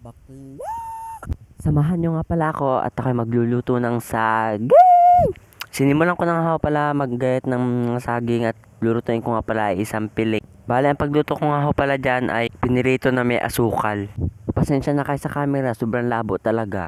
bakla. Samahan nyo nga pala ako at ako'y magluluto ng saging. Sinimulan ko na nga pala maggayat ng saging at lulutuin ko nga pala ay isang pilik. Bale, ang pagluto ko nga pala dyan ay pinirito na may asukal. Pasensya na kayo sa camera, sobrang labo talaga.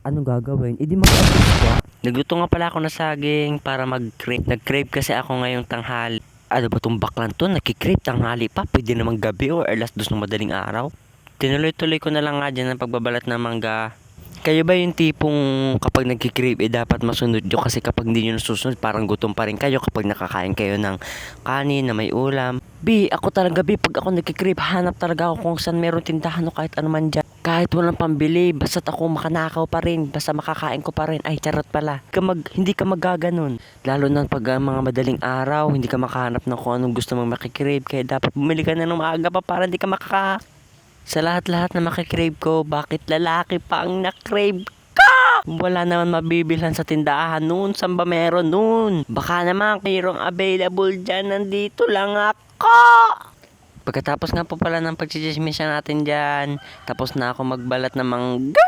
Ano gagawin? Hindi mag-adjust ka. Nagluto nga pala ako ng saging para mag-crave. Nag-crave kasi ako ngayong tanghali. Ano ba tong baklan to? Nagki-crave tanghali pa. Pwede namang gabi or alas 2 ng madaling araw. Tinuloy-tuloy ko na lang nga dyan ang pagbabalat ng mangga. Kayo ba yung tipong kapag nagki-crave dapat masunod nyo? Kasi kapag hindi nyo nasusunod parang gutom pa rin kayo kapag nakakain kayo ng kanin na may ulam. Ako talaga pag ako nagki-crave hanap talaga ako kung saan meron tindahan o kahit ano man dyan. Kahit walang pambili, basta't ako makanakaw pa rin, basta makakain ko pa rin. Ay, charot pala. Hindi ka magaganon. Lalo na pag mga madaling araw, hindi ka makahanap ng kung anong gusto mong makikrave. Kaya dapat bumili ka na ng maaga pa para hindi ka Sa lahat-lahat na makikrave ko, bakit lalaki pa ang nakrave ka? Wala naman mabibilhan sa tindahan noon. Saan ba meron noon? Baka naman mayroong available dyan. Nandito lang ako. Pagkatapos nga po pala ng pagchichismisya natin dyan, tapos na ako magbalat ng mangga.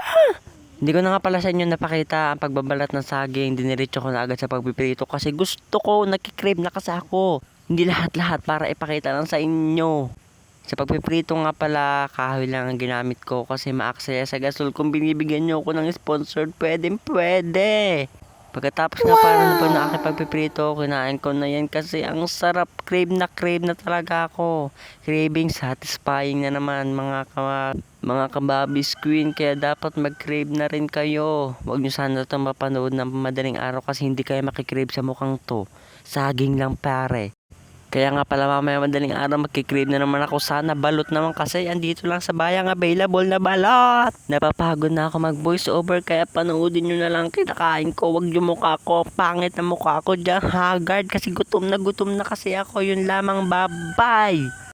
Hindi ko na nga pala sa inyo napakita ang pagbabalat ng saging. Diniretso ko na agad sa pagpipirito kasi gusto ko, nakikrave na kasi ako. Hindi lahat-lahat para ipakita lang sa inyo. Sa pagpiprito nga pala, kahoy lang ang ginamit ko kasi maaksaya sa gasol. Kung binibigyan nyo ako ng sponsored, pwede. Pagkatapos nga pala na po na aking pagpiprito, kinain ko na yan kasi ang sarap. Crave na talaga ako. Craving satisfying na naman mga kababis queen. Kaya dapat mag-crave na rin kayo. Huwag nyo sana ito mapanood ng madaling araw kasi hindi kayo makikrave sa mukhang to. Saging lang pare. Kaya nga pala mamaya madaling araw magkikrave na naman ako. Sana balot naman kasi andito lang sa bayang available na balot. Napapagod na ako mag voice over kaya panoodin nyo na lang kinakain ko. Wag yung mukha ko, pangit na mukha ko dyan, haggard kasi gutom na kasi ako. Yun lamang, bye bye.